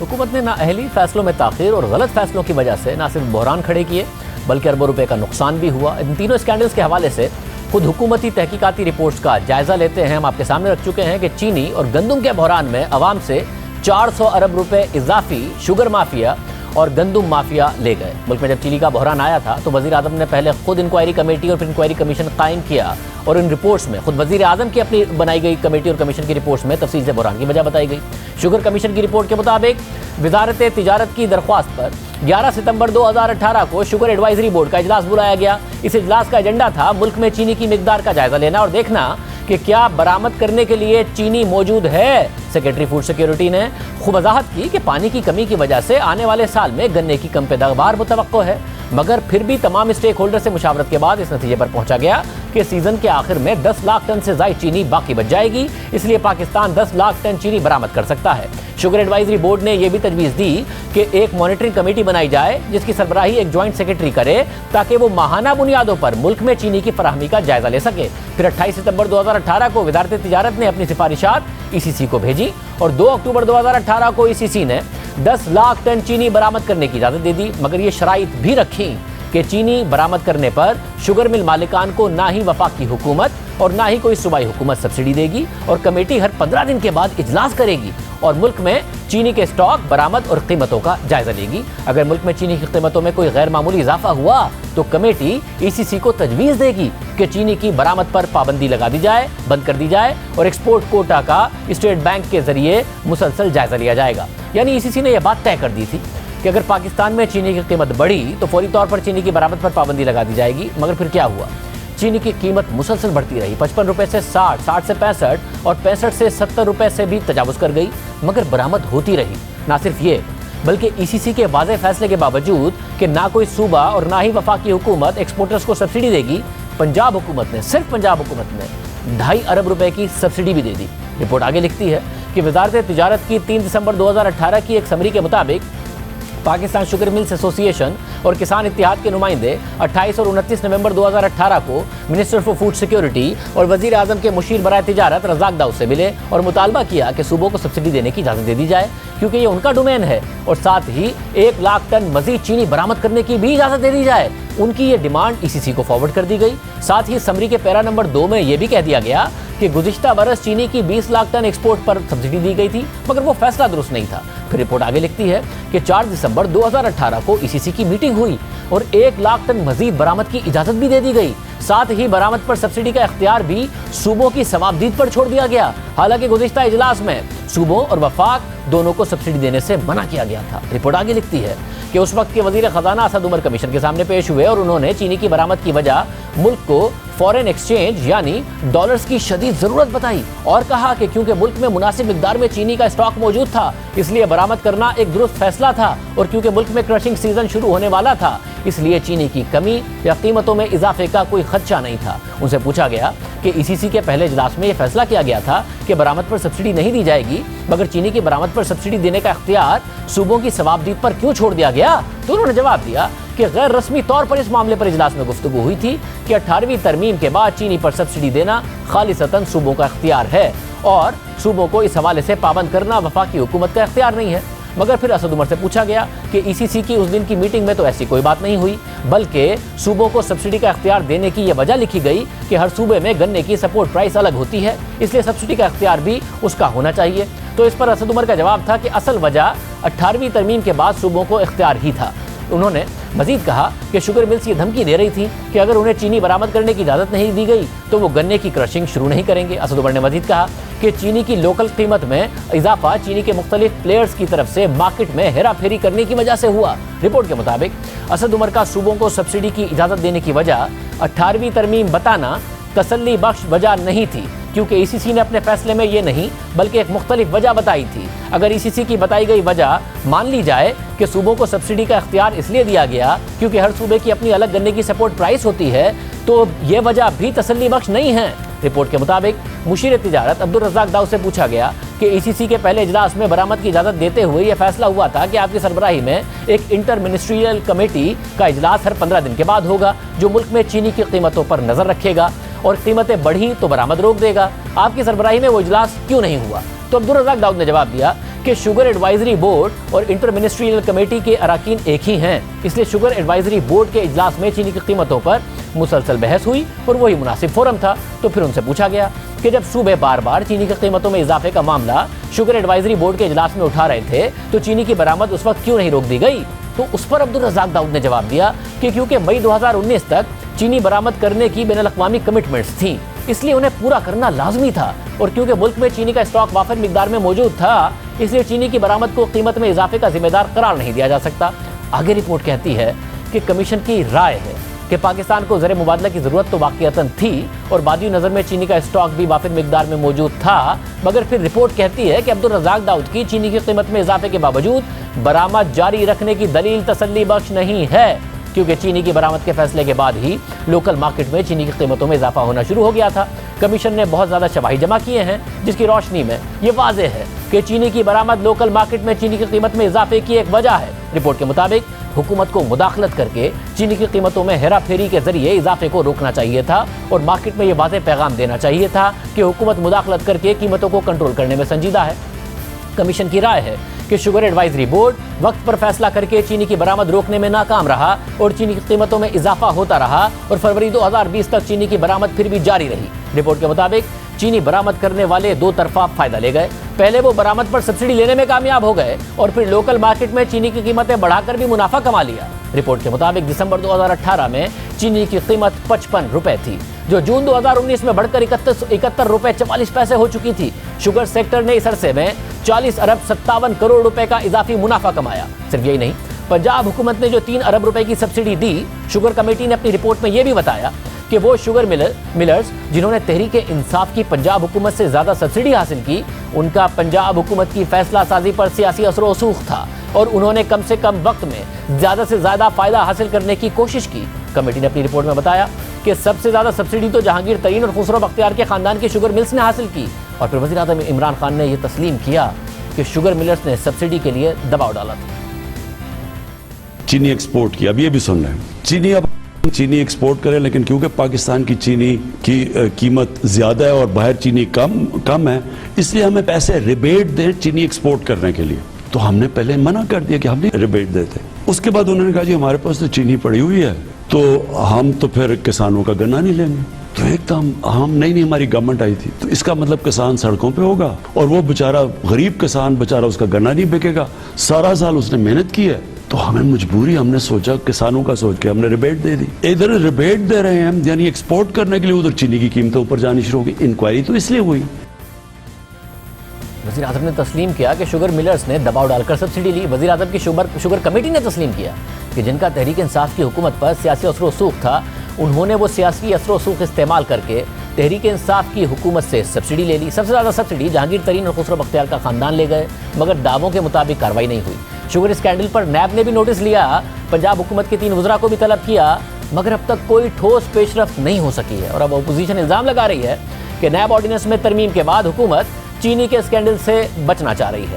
हुकूमत ने नाअहली फैसलों में ताख़ीर और गलत फैसलों की वजह से न सिर्फ बहरान खड़े किए बल्कि अरबों रुपए का नुकसान भी हुआ। इन तीनों स्कैंडल्स के हवाले से खुद हुकूमती तहकीकाती रिपोर्ट्स का जायज़ा लेते हैं। हम आपके सामने रख चुके हैं कि चीनी और गंदम के बहरान में अवाम से 400 अरब रुपए इजाफी शुगर माफिया और गंदम माफिया ले गए। मुल्क में जब चीनी का बहरान आया था तो वज़ीर आज़म ने पहले खुद इंक्वायरी कमेटी और फिर इंक्वायरी कमीशन कायम किया और इन रिपोर्ट्स में खुद वज़ीर आज़म की अपनी बनाई गई कमेटी और कमीशन की रिपोर्ट्स में तफसील से बहरान की वजह बताई गई। शुगर कमीशन की रिपोर्ट के मुताबिक वज़ारत तिजारत की दरख्वास्त पर 11 सितंबर 2018 को शुगर एडवाइजरी बोर्ड का इजलास बुलाया गया। इस इजलास का एजेंडा था मुल्क में चीनी की मिकदार का जायजा लेना और देखना कि क्या बरामद करने के लिए चीनी मौजूद है। सेक्रेटरी फूड सिक्योरिटी ने खूब वजाहत की कि पानी की कमी की वजह से आने वाले साल में गन्ने की कम पैदावार मुतवक्को है, मगर फिर भी तमाम स्टेक होल्डर से मुशावरत के बाद इस नतीजे पर पहुंचा गया कि सीजन के आखिर में 10 लाख टन से ज़ायद चीनी बाकी बच जाएगी, इसलिए पाकिस्तान 10 लाख टन चीनी बरामद कर सकता है। शुगर एडवाइजरी बोर्ड ने यह भी तजवीज़ दी कि एक मॉनिटरिंग कमेटी बनाई जाए जिसकी सरबराही एक ज्वाइंट सेक्रेटरी करे ताकि वो माहाना बुनियादों पर मुल्क में चीनी की फराहमी का जायजा ले सके। फिर 28 सितंबर 2018 को वज़ारत तिजारत ने अपनी सिफारिशात ECC को भेजी और 2 अक्टूबर 2018 को ECC ने 10 लाख टन चीनी बरामद करने की इजाज़त दे दी, मगर ये शराइत भी रखी कि चीनी बरामद करने पर शुगर मिल मालिकान को ना ही वफाकी हुकूमत और ना ही कोई सूबाई हुकूमत सब्सिडी देगी और कमेटी हर 15 दिन के बाद इजलास करेगी और मुल्क में चीनी के स्टॉक, बरामद और कीमतों का जायजा लेगी। अगर मुल्क में चीनी की कीमतों में कोई गैर मामूली इजाफा हुआ तो कमेटी ECC को तजवीज़ देगी कि चीनी की बरामद पर पाबंदी लगा दी जाए, बंद कर दी जाए और एक्सपोर्ट कोटा का स्टेट बैंक के जरिए मुसलसल जायजा लिया जाएगा। यानी ECC ने यह बात तय कर दी थी कि अगर पाकिस्तान में चीनी की कीमत बढ़ी तो फौरी तौर पर चीनी की बरामद पर पाबंदी लगा दी जाएगी। मगर फिर क्या हुआ? चीनी की कीमत मुसलसल बढ़ती रही, 55 रुपए से 60, 60 से 65 और 65 से 70 रुपए से भी तजावुज़ कर गई, मगर बरामद होती रही। ना सिर्फ ये बल्कि ECC के वाज़े फैसले के बावजूद कि ना कोई सूबा और ना ही वफाकी हुकूमत एक्सपोर्टर्स को सब्सिडी देगी, पंजाब हुकूमत ने, सिर्फ पंजाब हुकूमत ने 2.5 अरब रुपए की सब्सिडी भी दे दी। रिपोर्ट आगे लिखती है कि वज़ारत तिजारत की 3 दिसंबर 2018 की एक समरी के मुताबिक पाकिस्तान शुगर मिल्स एसोसिएशन और किसान इत्तेहाद के नुमाइंदे 28 और 29 नवंबर 2018 को मिनिस्टर फॉर फूड सिक्योरिटी और वज़ीर आज़म के मुशीर बराए तिजारत रज़ाक दाऊद से मिले और मुतालबा किया कि सूबों को सब्सिडी देने की इजाज़त दे दी जाए क्योंकि ये उनका डोमेन है और साथ ही 1 लाख टन मज़ीद चीनी बरामद करने की भी इजाज़त दे दी जाए। उनकी ये डिमांड ECC को फॉरवर्ड कर दी गई। साथ ही समरी के पैरा नंबर 2 में यह भी कह दिया गया कि गुज़िश्ता बरस चीनी की 20 लाख टन एक्सपोर्ट पर सब्सिडी दी गई थी, मगर वो फैसला दुरुस्त नहीं था। फिर रिपोर्ट आगे लिखती है कि 4 दिसंबर 2018 को ECC की मीटिंग हुई और 1 लाख टन मजीद बरामद की इजाज़त भी दे दी गई। साथ ही बरामद पर सब्सिडी का इख्तियार भी सूबों की सवाबदीद पर छोड़ दिया गया। हालांकि गुज़िश्ता इजलास में सूबों और वफाक दोनों को सब्सिडी देने से मना किया गया था। रिपोर्ट आगे लिखती है कि उस वक्त के वज़ीर ख़जाना असद उमर कमीशन के सामने पेश हुए और उन्होंने चीनी की बरामद की वजह मुल्क को फॉरेन एक्सचेंज यानी डॉलर्स की शदीद ज़रूरत बताई और कहा कि क्योंकि मुल्क में मुनासिब मिकदार में चीनी का स्टॉक मौजूद था इसलिए बरामद करना एक दुरुस्त फैसला था और क्योंकि मुल्क में क्रशिंग सीजन शुरू होने वाला था इसलिए चीनी की कमी या कीमतों में इजाफे का कोई खदशा नहीं था। उनसे पूछा गया कि ECC के पहले इजलास में यह फैसला किया गया था कि बरामद पर सब्सिडी नहीं दी जाएगी, मगर चीनी की बरामद पर सब्सिडी देने का इख्तियार सूबों की सवाबदीद पर क्यों छोड़ दिया गया? तो उन्होंने जवाब दिया कि गैर रस्मी तौर पर इस मामले पर इजलास में गुफ्तगू हुई थी कि 18वीं तरमीम के बाद चीनी पर सब्सिडी देना खालिसतन सूबों का इख्तियार है और सूबों को इस हवाले से पाबंद करना वफाकी हुकूमत का इख्तियार नहीं है। मगर फिर असद उमर से पूछा गया कि ECC की उस दिन की मीटिंग में तो ऐसी कोई बात नहीं हुई, बल्कि सूबों को सब्सिडी का इख्तियार देने की यह वजह लिखी गई कि हर सूबे में गन्ने की सपोर्ट प्राइस अलग होती है, इसलिए सब्सिडी का इख्तियार भी उसका होना चाहिए। तो इस पर असद उमर का जवाब था कि असल वजह 18वीं तरमीम के बाद सूबों को इख्तियार ही था। उन्होंने मजीद कहा कि शुगर मिल्स ये धमकी दे रही थी कि अगर उन्हें चीनी बरामद करने की इजाज़त नहीं दी गई तो वो गन्ने की क्रशिंग शुरू नहीं करेंगे। असद उमर ने मजीद कहा कि चीनी की लोकल कीमत में इजाफा चीनी के मुख्तलिफ प्लेयर्स की तरफ से मार्केट में हेरा फेरी करने की वजह से हुआ। रिपोर्ट के मुताबिक असद उमर का सूबों को सब्सिडी की इजाज़त देने की वजह 18वीं तरमीम बताना तसल्ली बख्श वजह नहीं थी, क्योंकि ECC ने अपने फैसले में ये नहीं बल्कि एक मुख्तलिफ वजह बताई थी। अगर ECC की बताई गई वजह मान ली जाए कि सूबों को सब्सिडी का इख्तियार इसलिए दिया गया क्योंकि हर सूबे की अपनी अलग गन्ने की सपोर्ट प्राइस होती है, तो ये वजह भी तसल्ली बख्श नहीं है। रिपोर्ट के मुताबिक मुशीर तिजारत अब्दुल रज़ाक दाऊद से पूछा गया कि ECC के पहले इजलास में बरामद की इजाज़त देते हुए यह फैसला हुआ था कि आपकी सरबराही में एक इंटर मिनिस्ट्रियल कमेटी का इजलास हर 15 दिन के बाद होगा जो मुल्क में चीनी की कीमतों पर नज़र रखेगा और कीमतें बढ़ी तो बरामद रोक देगा। आपकी सरबराही में वो इजलास क्यों नहीं हुआ? تو عبدالرزاق داؤد نے جواب دیا کہ شوگر ایڈوائزری بورڈ اور انٹر منسٹریل کمیٹی کے اراکین ایک ہی ہیں، اس لیے شوگر ایڈوائزری بورڈ کے اجلاس میں چینی کی قیمتوں پر مسلسل بحث ہوئی اور وہی مناسب فورم تھا۔ تو پھر ان سے پوچھا گیا کہ جب صوبے بار بار چینی کی قیمتوں میں اضافے کا معاملہ شوگر ایڈوائزری بورڈ کے اجلاس میں اٹھا رہے تھے تو چینی کی برآمد اس وقت کیوں نہیں روک دی گئی؟ تو اس پر عبدالرزاق داؤد نے جواب دیا کہ کیونکہ مئی 2019 تک چینی برآمد کرنے کی بین الاقوامی کمٹمنٹس تھیں، اس لیے انہیں پورا کرنا لازمی تھا، اور کیونکہ ملک میں چینی کا اسٹاک وافر مقدار میں موجود تھا، اس لیے چینی کی برآمد کو قیمت میں اضافے کا ذمہ دار قرار نہیں دیا جا سکتا۔ آگے رپورٹ کہتی ہے کہ کمیشن کی رائے ہے کہ پاکستان کو زر مبادلہ کی ضرورت تو واقعتاً تھی اور بادی نظر میں چینی کا اسٹاک بھی وافر مقدار میں موجود تھا، مگر پھر رپورٹ کہتی ہے کہ عبدالرزاق داؤد کی چینی کی قیمت میں اضافے کے باوجود برآمد جاری رکھنے کی دلیل تسلی بخش نہیں ہے، کیونکہ چینی کی برآمد کے فیصلے کے بعد ہی لوکل مارکیٹ میں چینی کی قیمتوں میں اضافہ ہونا شروع ہو گیا تھا۔ کمیشن نے بہت زیادہ شواہد جمع کیے ہیں جس کی روشنی میں یہ واضح ہے کہ چینی کی برآمد لوکل مارکیٹ میں چینی کی قیمت میں اضافے کی ایک وجہ ہے۔ رپورٹ کے مطابق حکومت کو مداخلت کر کے چینی کی قیمتوں میں ہیرا پھیری کے ذریعے اضافے کو روکنا چاہیے تھا اور مارکیٹ میں یہ واضح پیغام دینا چاہیے تھا کہ حکومت مداخلت کر کے قیمتوں کو کنٹرول کرنے میں سنجیدہ ہے۔ کمیشن کی رائے ہے کہ شوگر ایڈوائزری بورڈ وقت پر فیصلہ کر کے چینی کی برآمد روکنے میں ناکام رہا اور چینی کی قیمتوں میں اضافہ ہوتا رہا اور فروری 2020 تک چینی کی برآمد پھر بھی جاری رہی۔ رپورٹ کے مطابق چینی برآمد کرنے والے دو طرفہ فائدہ لے گئے، پہلے وہ برآمد پر سبسڈی لینے میں کامیاب ہو گئے اور پھر لوکل مارکیٹ میں چینی کی قیمتیں بڑھا کر بھی منافع کما لیا۔ رپورٹ کے مطابق دسمبر 2018 میں چینی کی قیمت 55 روپے تھی، جو جون 2019 میں بڑھ کر 71 روپے 44 پیسے ہو چکی تھی۔ شوگر سیکٹر نے اس عرصے میں 40 ارب 57 کروڑ روپے کا اضافی منافع کمایا۔ صرف یہی نہیں، پنجاب حکومت نے جو 3 ارب روپے کی سبسڈی دی، شوگر کمیٹی نے اپنی رپورٹ میں یہ بھی بتایا کہ وہ شوگر ملرز جنہوں نے تحریک انصاف کی پنجاب حکومت سے زیادہ سبسڈی حاصل کی، ان کا پنجاب حکومت کی فیصلہ سازی پر سیاسی اثر و رسوخ تھا اور انہوں نے کم سے کم وقت میں زیادہ سے زیادہ فائدہ حاصل کرنے کی کوشش کی۔ کمیٹی نے اپنی رپورٹ میں بتایا کہ سب سے زیادہ سبسڈی تو جہانگیر ترین اور خسرو بختیار کے خاندان کی شوگر ملز نے حاصل کی، اور پھر وزیر اعظم عمران خان نے یہ تسلیم کیا کہ شوگر ملرز نے سبسڈی کے لیے دباؤ ڈالا تھا۔ چینی ایکسپورٹ کی، اب یہ بھی سن رہے ہیں، چینی ایکسپورٹ کریں، لیکن کیونکہ پاکستان کی چینی کی قیمت زیادہ ہے اور باہر چینی کم ہے، اس لیے ہمیں پیسے ریبیٹ دیں چینی ایکسپورٹ کرنے کے لیے۔ تو ہم نے پہلے منع کر دیا کہ ہم نہیں ریبیٹ دیتے۔ اس کے بعد انہوں نے کہا جی ہمارے پاس تو چینی پڑی ہوئی ہے تو ہم تو پھر کسانوں کا گنا نہیں لیں گے۔ تو ایک دم ہم نہیں ہماری گورنمنٹ آئی تھی، تو اس کا مطلب کسان سڑکوں پہ ہوگا اور وہ بیچارہ غریب کسان بیچارہ اس کا گنا نہیں بکے گا، سارا سال اس نے محنت کی ہے۔ تو ہمیں مجبوری، ہم نے سوچا کسانوں کا سوچ کے ہم نے ریبیٹ دے دی۔ ادھر ریبیٹ دے رہے ہیں ہم، یعنی ایکسپورٹ کرنے کے لیے، ادھر چینی کی قیمتیں اوپر جانی شروع ہو گئی۔ انکوائری تو اس لیے ہوئی۔ وزیر اعظم نے تسلیم کیا کہ شوگر ملرز نے دباؤ ڈال کر سبسڈی لی۔ وزیر اعظم کی شوگر کمیٹی نے تسلیم کیا کہ جن کا تحریک انصاف کی حکومت پر سیاسی اثر و رسوخ تھا، انہوں نے وہ سیاسی اثر و رسوخ استعمال کر کے تحریک انصاف کی حکومت سے سبسڈی لے لی۔ سب سے زیادہ سبسڈی جہانگیر ترین اور خسرو بختیار کا خاندان لے گئے، مگر دعووں کے مطابق کارروائی نہیں ہوئی۔ شوگر اسکینڈل پر نیب نے بھی نوٹس لیا، پنجاب حکومت کے 3 وزراء کو بھی طلب کیا، مگر اب تک کوئی ٹھوس پیش رفت نہیں ہو سکی ہے۔ اور اب اپوزیشن الزام لگا رہی ہے کہ نیب آرڈیننس میں ترمیم کے بعد حکومت چینی کے اسکینڈل سے بچنا چاہ رہی ہے۔